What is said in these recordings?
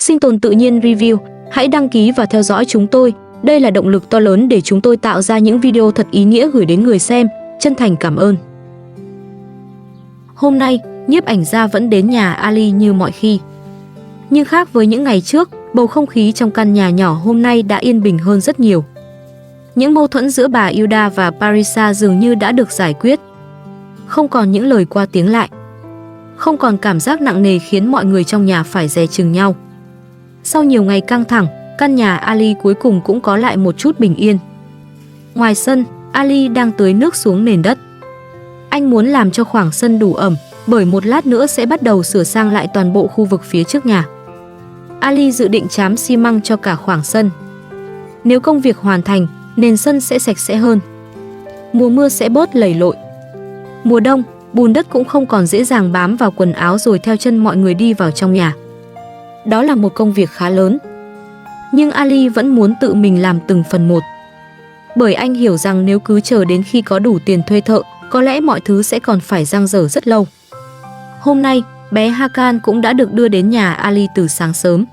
Sinh tồn tự nhiên review, hãy đăng ký và theo dõi chúng tôi. Đây là động lực to lớn để chúng tôi tạo ra những video thật ý nghĩa gửi đến người xem. Chân thành cảm ơn. Hôm nay, nhiếp ảnh gia vẫn đến nhà Ali như mọi khi. Nhưng khác với những ngày trước, bầu không khí trong căn nhà nhỏ hôm nay đã yên bình hơn rất nhiều. Những mâu thuẫn giữa bà Hilda và Parisa dường như đã được giải quyết. Không còn những lời qua tiếng lại. Không còn cảm giác nặng nề khiến mọi người trong nhà phải dè chừng nhau. Sau nhiều ngày căng thẳng, căn nhà Ali cuối cùng cũng có lại một chút bình yên. Ngoài sân, Ali đang tưới nước xuống nền đất. Anh muốn làm cho khoảng sân đủ ẩm, bởi một lát nữa sẽ bắt đầu sửa sang lại toàn bộ khu vực phía trước nhà. Ali dự định trám xi măng cho cả khoảng sân. Nếu công việc hoàn thành, nền sân sẽ sạch sẽ hơn. Mùa mưa sẽ bớt lầy lội. Mùa đông, bùn đất cũng không còn dễ dàng bám vào quần áo rồi theo chân mọi người đi vào trong nhà. Đó là một công việc khá lớn. Nhưng Ali vẫn muốn tự mình làm từng phần một. Bởi anh hiểu rằng nếu cứ chờ đến khi có đủ tiền thuê thợ, có lẽ mọi thứ sẽ còn phải dang dở rất lâu. Hôm nay, bé Hakan cũng đã được đưa đến nhà Ali từ sáng sớm.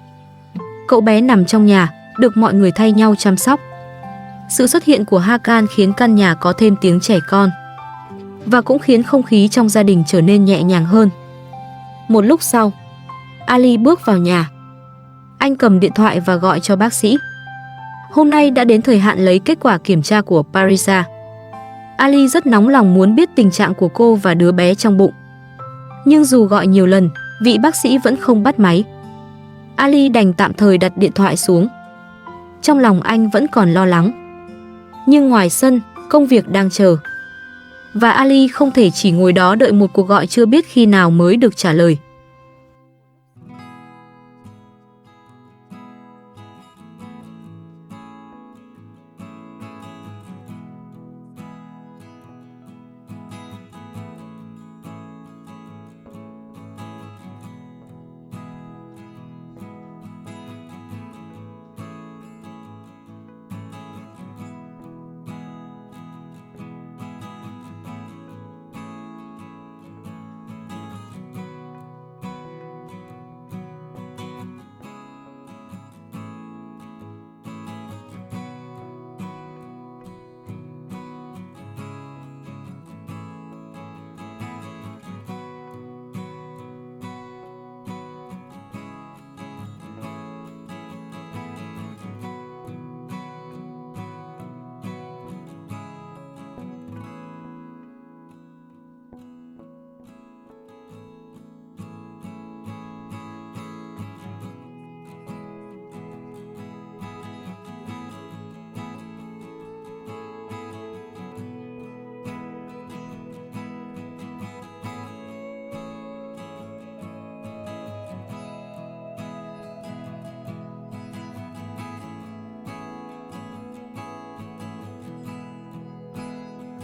Cậu bé nằm trong nhà, được mọi người thay nhau chăm sóc. Sự xuất hiện của Hakan khiến căn nhà có thêm tiếng trẻ con. Và cũng khiến không khí trong gia đình trở nên nhẹ nhàng hơn. Một lúc sau, Ali bước vào nhà. Anh cầm điện thoại và gọi cho bác sĩ. Hôm nay đã đến thời hạn lấy kết quả kiểm tra của Parisa. Ali rất nóng lòng muốn biết tình trạng của cô và đứa bé trong bụng. Nhưng dù gọi nhiều lần, vị bác sĩ vẫn không bắt máy. Ali đành tạm thời đặt điện thoại xuống. Trong lòng anh vẫn còn lo lắng. Nhưng ngoài sân, công việc đang chờ. Và Ali không thể chỉ ngồi đó đợi một cuộc gọi chưa biết khi nào mới được trả lời.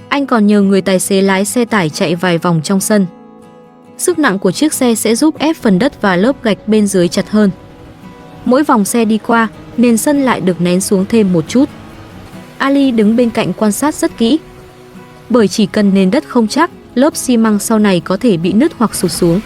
Anh còn nhờ người tài xế lái xe tải chạy vài vòng trong sân. Sức nặng của chiếc xe sẽ giúp ép phần đất và lớp gạch bên dưới chặt hơn. Mỗi vòng xe đi qua, nền sân lại được nén xuống thêm một chút. Ali đứng bên cạnh quan sát rất kỹ. Bởi chỉ cần nền đất không chắc, lớp xi măng sau này có thể bị nứt hoặc sụt xuống.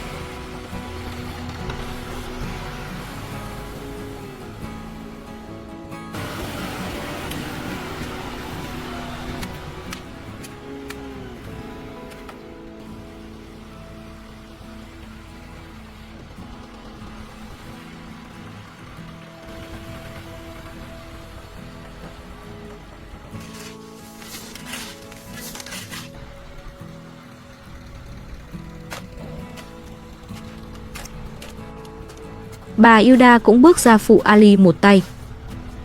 Bà Hilda cũng bước ra phụ Ali một tay.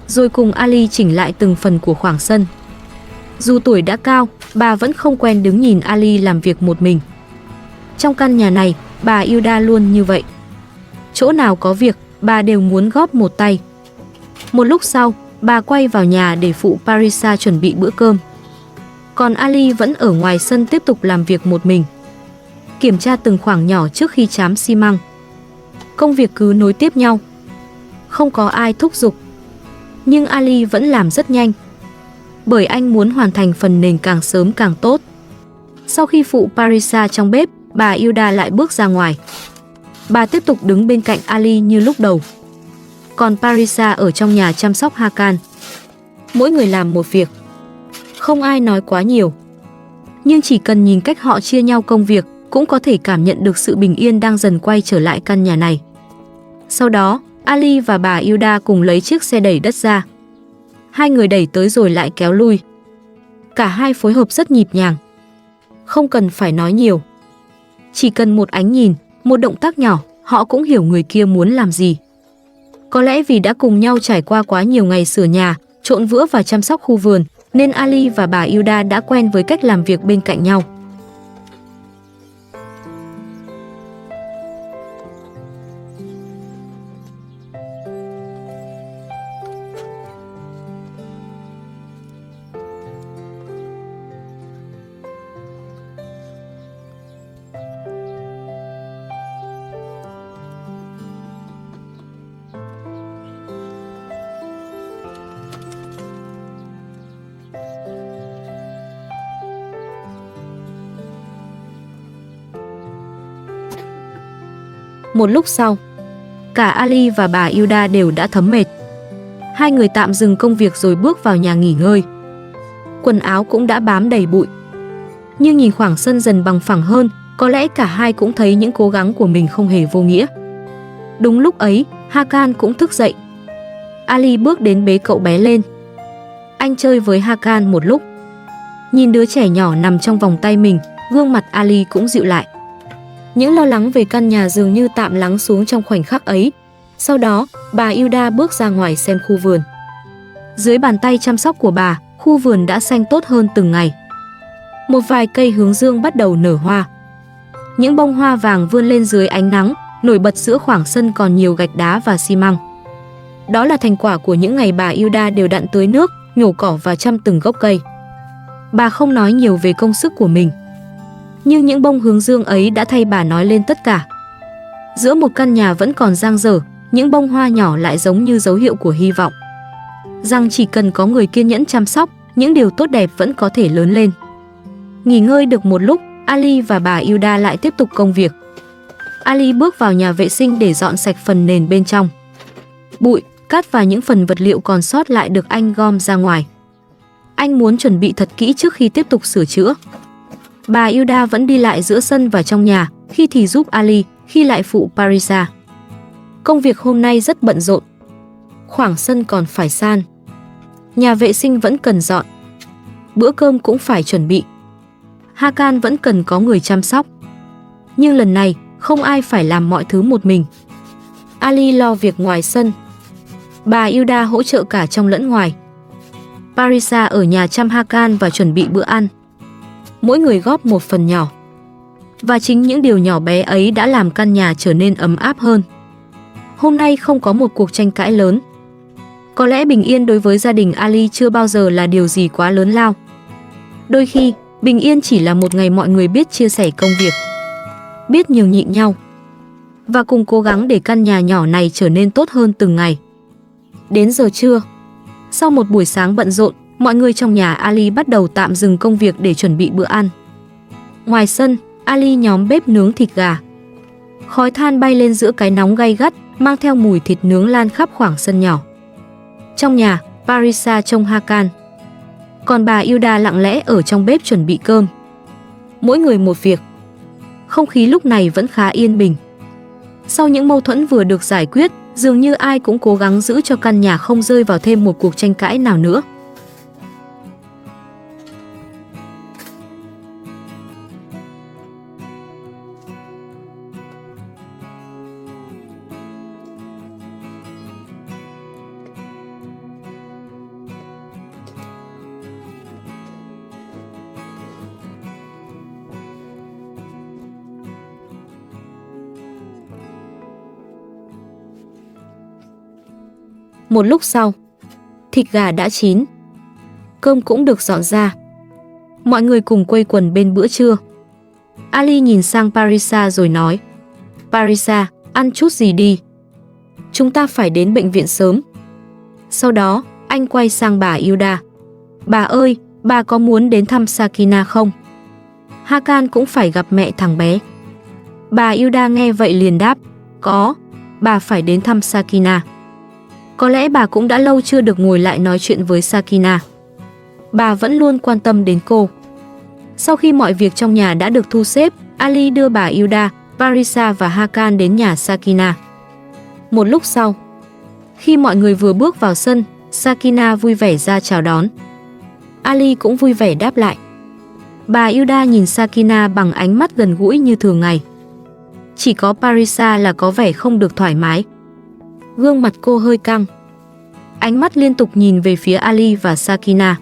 Rồi cùng Ali chỉnh lại từng phần của khoảng sân. Dù tuổi đã cao, bà vẫn không quen đứng nhìn Ali làm việc một mình. Trong căn nhà này, bà Hilda luôn như vậy. Chỗ nào có việc, bà đều muốn góp một tay. Một lúc sau, bà quay vào nhà để phụ Parisa chuẩn bị bữa cơm. Còn Ali vẫn ở ngoài sân tiếp tục làm việc một mình. Kiểm tra từng khoảng nhỏ trước khi trám xi măng. Công việc cứ nối tiếp nhau. Không có ai thúc giục. Nhưng Ali vẫn làm rất nhanh. Bởi anh muốn hoàn thành phần nền càng sớm càng tốt. Sau khi phụ Parisa trong bếp, bà Hilda lại bước ra ngoài. Bà tiếp tục đứng bên cạnh Ali như lúc đầu. còn Parisa ở trong nhà chăm sóc Hakan. Mỗi người làm một việc. Không ai nói quá nhiều. Nhưng chỉ cần nhìn cách họ chia nhau công việc, cũng có thể cảm nhận được sự bình yên đang dần quay trở lại căn nhà này. Sau đó, Ali và bà Hilda cùng lấy chiếc xe đẩy đất ra. Hai người đẩy tới rồi lại kéo lui. Cả hai phối hợp rất nhịp nhàng. Không cần phải nói nhiều. Chỉ cần một ánh nhìn, một động tác nhỏ, họ cũng hiểu người kia muốn làm gì. Có lẽ vì đã cùng nhau trải qua quá nhiều ngày sửa nhà, trộn vữa và chăm sóc khu vườn, nên Ali và bà Hilda đã quen với cách làm việc bên cạnh nhau. Một lúc sau, cả Ali và bà Hilda đều đã thấm mệt. Hai người tạm dừng công việc rồi bước vào nhà nghỉ ngơi. Quần áo cũng đã bám đầy bụi. Nhưng nhìn khoảng sân dần bằng phẳng hơn, có lẽ cả hai cũng thấy những cố gắng của mình không hề vô nghĩa. Đúng lúc ấy, Hakan cũng thức dậy. Ali bước đến bế cậu bé lên. Anh chơi với Hakan một lúc. Nhìn đứa trẻ nhỏ nằm trong vòng tay mình, gương mặt Ali cũng dịu lại. Những lo lắng về căn nhà dường như tạm lắng xuống trong khoảnh khắc ấy. Sau đó, bà Hilda bước ra ngoài xem khu vườn. Dưới bàn tay chăm sóc của bà, khu vườn đã xanh tốt hơn từng ngày. Một vài cây hướng dương bắt đầu nở hoa. Những bông hoa vàng vươn lên dưới ánh nắng, nổi bật giữa khoảng sân còn nhiều gạch đá và xi măng. Đó là thành quả của những ngày bà Hilda đều đặn tưới nước, nhổ cỏ và chăm từng gốc cây. Bà không nói nhiều về công sức của mình. Nhưng những bông hướng dương ấy đã thay bà nói lên tất cả. Giữa một căn nhà vẫn còn dang dở, những bông hoa nhỏ lại giống như dấu hiệu của hy vọng. Rằng chỉ cần có người kiên nhẫn chăm sóc, những điều tốt đẹp vẫn có thể lớn lên. Nghỉ ngơi được một lúc, Ali và bà Hilda lại tiếp tục công việc. Ali bước vào nhà vệ sinh để dọn sạch phần nền bên trong. Bụi, cát và những phần vật liệu còn sót lại được anh gom ra ngoài. Anh muốn chuẩn bị thật kỹ trước khi tiếp tục sửa chữa. Bà Hilda vẫn đi lại giữa sân và trong nhà, khi thì giúp Ali, khi lại phụ Parisa. Công việc hôm nay rất bận rộn. Khoảng sân còn phải san. Nhà vệ sinh vẫn cần dọn. Bữa cơm cũng phải chuẩn bị. Hakan vẫn cần có người chăm sóc. Nhưng lần này, không ai phải làm mọi thứ một mình. Ali lo việc ngoài sân. Bà Hilda hỗ trợ cả trong lẫn ngoài. Parisa ở nhà chăm Hakan và chuẩn bị bữa ăn. Mỗi người góp một phần nhỏ. Và chính những điều nhỏ bé ấy đã làm căn nhà trở nên ấm áp hơn. Hôm nay không có một cuộc tranh cãi lớn. Có lẽ bình yên đối với gia đình Ali chưa bao giờ là điều gì quá lớn lao. Đôi khi, bình yên chỉ là một ngày mọi người biết chia sẻ công việc, biết nhường nhịn nhau, và cùng cố gắng để căn nhà nhỏ này trở nên tốt hơn từng ngày. Đến giờ trưa, sau một buổi sáng bận rộn, mọi người trong nhà Ali bắt đầu tạm dừng công việc để chuẩn bị bữa ăn. Ngoài sân, Ali nhóm bếp nướng thịt gà. Khói than bay lên giữa cái nóng gay gắt, mang theo mùi thịt nướng lan khắp khoảng sân nhỏ. Trong nhà, Parisa trông Hakan. Còn bà Hilda lặng lẽ ở trong bếp chuẩn bị cơm. Mỗi người một việc. Không khí lúc này vẫn khá yên bình. Sau những mâu thuẫn vừa được giải quyết, dường như ai cũng cố gắng giữ cho căn nhà không rơi vào thêm một cuộc tranh cãi nào nữa. Một lúc sau, thịt gà đã chín. Cơm cũng được dọn ra. Mọi người cùng quây quần bên bữa trưa. Ali nhìn sang Parisa rồi nói: Parisa, ăn chút gì đi. Chúng ta phải đến bệnh viện sớm. Sau đó, anh quay sang bà Hilda. Bà ơi, bà có muốn đến thăm Sakina không? Hakan cũng phải gặp mẹ thằng bé. Bà Hilda nghe vậy liền đáp: Có, bà phải đến thăm Sakina. Có lẽ bà cũng đã lâu chưa được ngồi lại nói chuyện với Sakina. Bà vẫn luôn quan tâm đến cô. Sau khi mọi việc trong nhà đã được thu xếp, Ali đưa bà Hilda, Parisa và Hakan đến nhà Sakina. Một lúc sau, khi mọi người vừa bước vào sân, Sakina vui vẻ ra chào đón. Ali cũng vui vẻ đáp lại. Bà Hilda nhìn Sakina bằng ánh mắt gần gũi như thường ngày. Chỉ có Parisa là có vẻ không được thoải mái. Gương mặt cô hơi căng. Ánh mắt liên tục nhìn về phía Ali và Sakina.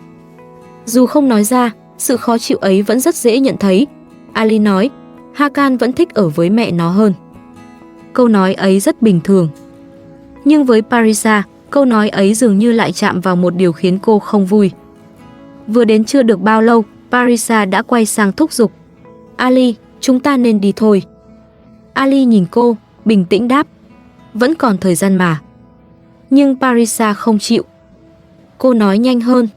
Dù không nói ra, sự khó chịu ấy vẫn rất dễ nhận thấy. Ali nói, Hakan vẫn thích ở với mẹ nó hơn. Câu nói ấy rất bình thường. Nhưng với Parisa, câu nói ấy dường như lại chạm vào một điều khiến cô không vui. Vừa đến chưa được bao lâu, Parisa đã quay sang thúc giục. Ali, chúng ta nên đi thôi. Ali nhìn cô, bình tĩnh đáp. Vẫn còn thời gian mà. Nhưng Parisa không chịu. Cô nói nhanh hơn.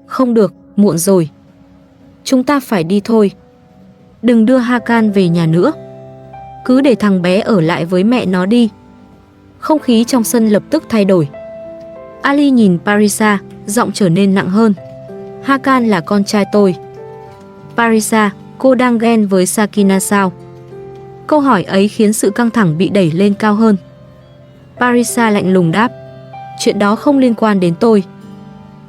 Không được, muộn rồi. Chúng ta phải đi thôi. Đừng đưa Hakan về nhà nữa. Cứ để thằng bé ở lại với mẹ nó đi. Không khí trong sân lập tức thay đổi. Ali nhìn Parisa, giọng trở nên nặng hơn. Hakan là con trai tôi. Parisa, cô đang ghen với Sakina sao? Câu hỏi ấy khiến sự căng thẳng bị đẩy lên cao hơn. Parisa lạnh lùng đáp. Chuyện đó không liên quan đến tôi.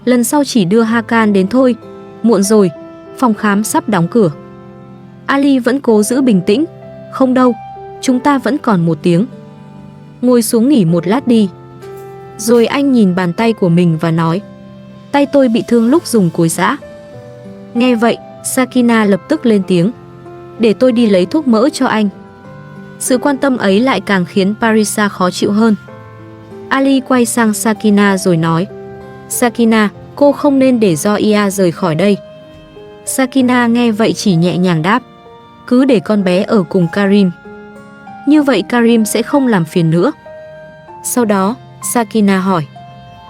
Lần sau chỉ đưa Hakan đến thôi. Muộn rồi, phòng khám sắp đóng cửa. Ali vẫn cố giữ bình tĩnh. Không đâu, chúng ta vẫn còn 1 tiếng. Ngồi xuống nghỉ một lát đi. Rồi anh nhìn bàn tay của mình và nói. Tay tôi bị thương lúc dùng cối giã. Nghe vậy, Sakina lập tức lên tiếng. Để tôi đi lấy thuốc mỡ cho anh. Sự quan tâm ấy lại càng khiến Parisa khó chịu hơn. Ali quay sang Sakina rồi nói. Sakina, cô không nên để Zoya rời khỏi đây. Sakina nghe vậy chỉ nhẹ nhàng đáp. Cứ để con bé ở cùng Karim. Như vậy Karim sẽ không làm phiền nữa. Sau đó, Sakina hỏi.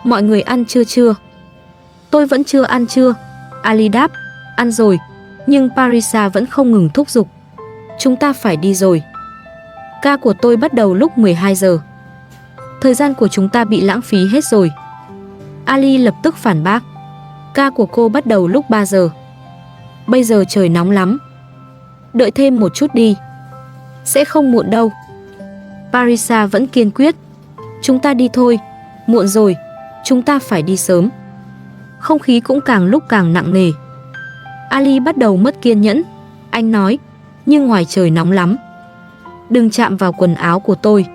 Mọi người ăn chưa? Tôi vẫn chưa ăn trưa. Ali đáp. Ăn rồi. Nhưng Parisa vẫn không ngừng thúc giục. Chúng ta phải đi rồi. Ca của tôi bắt đầu lúc 12 giờ. Thời gian của chúng ta bị lãng phí hết rồi. Ali lập tức phản bác. Ca của cô bắt đầu lúc 3 giờ. Bây giờ trời nóng lắm. Đợi thêm một chút đi. Sẽ không muộn đâu. Parisa vẫn kiên quyết. Chúng ta đi thôi. Muộn rồi. Chúng ta phải đi sớm. Không khí cũng càng lúc càng nặng nề. Ali bắt đầu mất kiên nhẫn. Anh nói. Nhưng ngoài trời nóng lắm. Đừng chạm vào quần áo của tôi.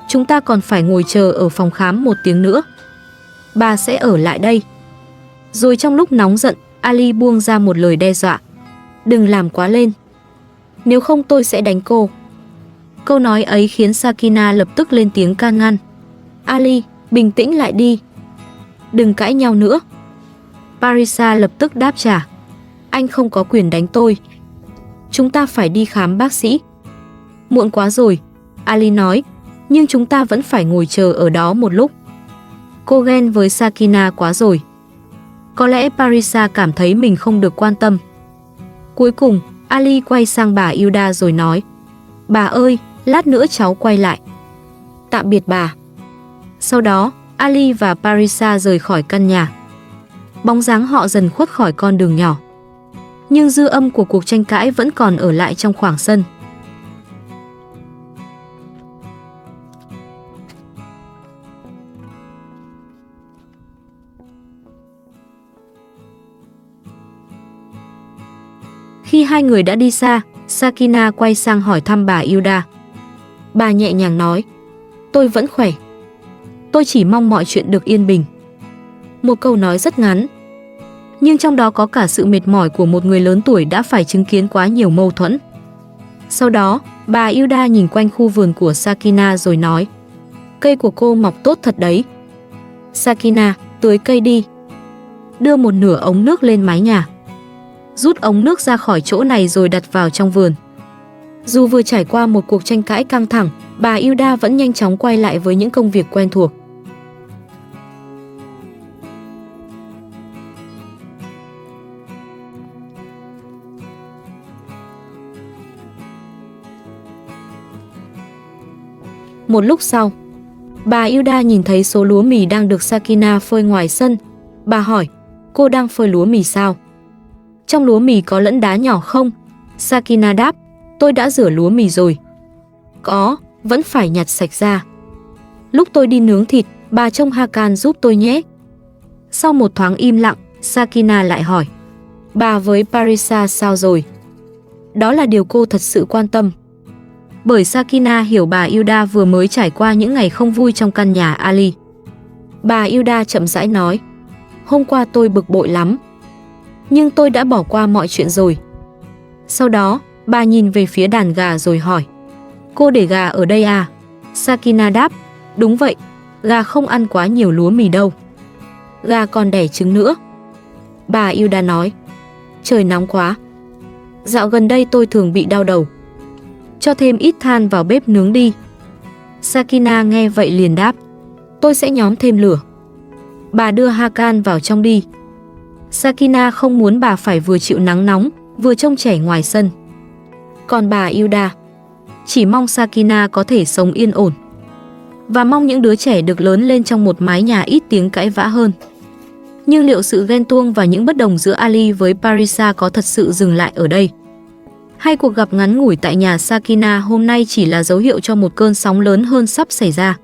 Chúng ta còn phải ngồi chờ ở phòng khám 1 tiếng nữa. Bà sẽ ở lại đây. Rồi trong lúc nóng giận, Ali buông ra một lời đe dọa. Đừng làm quá lên. Nếu không tôi sẽ đánh cô. Câu nói ấy khiến Sakina lập tức lên tiếng can ngăn. Ali, bình tĩnh lại đi. Đừng cãi nhau nữa. Parisa lập tức đáp trả. Anh không có quyền đánh tôi. Chúng ta phải đi khám bác sĩ. Muộn quá rồi, Ali nói. Nhưng chúng ta vẫn phải ngồi chờ ở đó một lúc. Cô ghen với Sakina quá rồi. Có lẽ Parisa cảm thấy mình không được quan tâm. Cuối cùng, Ali quay sang bà Hilda rồi nói. Bà ơi, lát nữa cháu quay lại. Tạm biệt bà. Sau đó, Ali và Parisa rời khỏi căn nhà. Bóng dáng họ dần khuất khỏi con đường nhỏ. Nhưng dư âm của cuộc tranh cãi vẫn còn ở lại trong khoảng sân. Khi hai người đã đi xa, Sakina quay sang hỏi thăm bà Hilda. Bà nhẹ nhàng nói. Tôi vẫn khỏe. Tôi chỉ mong mọi chuyện được yên bình. Một câu nói rất ngắn. Nhưng trong đó có cả sự mệt mỏi của một người lớn tuổi đã phải chứng kiến quá nhiều mâu thuẫn. Sau đó, bà Hilda nhìn quanh khu vườn của Sakina rồi nói. Cây của cô mọc tốt thật đấy. Sakina, tưới cây đi. Đưa một nửa ống nước lên mái nhà. Rút ống nước ra khỏi chỗ này rồi đặt vào trong vườn. Dù vừa trải qua một cuộc tranh cãi căng thẳng, bà Hilda vẫn nhanh chóng quay lại với những công việc quen thuộc. Một lúc sau, Bà Yuda nhìn thấy số lúa mì đang được Sakina phơi ngoài sân. Bà hỏi, cô đang phơi lúa mì sao? Trong lúa mì có lẫn đá nhỏ không? Sakina đáp, tôi đã rửa lúa mì rồi. Có, vẫn phải nhặt sạch ra. Lúc tôi đi nướng thịt, bà trông Hakan giúp tôi nhé. Sau một thoáng im lặng, Sakina lại hỏi, bà với Parisa sao rồi? Đó là điều cô thật sự quan tâm. Bởi Sakina hiểu bà Yuda vừa mới trải qua những ngày không vui trong căn nhà Ali. Bà Yuda chậm rãi nói, hôm qua tôi bực bội lắm. Nhưng tôi đã bỏ qua mọi chuyện rồi. Sau đó, bà nhìn về phía đàn gà rồi hỏi, cô để gà ở đây à? Sakina đáp, đúng vậy, gà không ăn quá nhiều lúa mì đâu. Gà còn đẻ trứng nữa. Bà Yuda nói, trời nóng quá. Dạo gần đây tôi thường bị đau đầu. Cho thêm ít than vào bếp nướng đi. Sakina nghe vậy liền đáp, tôi sẽ nhóm thêm lửa. Bà đưa Hakan vào trong đi. Sakina không muốn bà phải vừa chịu nắng nóng, vừa trông trẻ ngoài sân. Còn bà Yuda chỉ mong Sakina có thể sống yên ổn. Và mong những đứa trẻ được lớn lên trong một mái nhà ít tiếng cãi vã hơn. Nhưng liệu sự ghen tuông và những bất đồng giữa Ali với Parisa có thật sự dừng lại ở đây? Hay cuộc gặp ngắn ngủi tại nhà Sakina hôm nay chỉ là dấu hiệu cho một cơn sóng lớn hơn sắp xảy ra?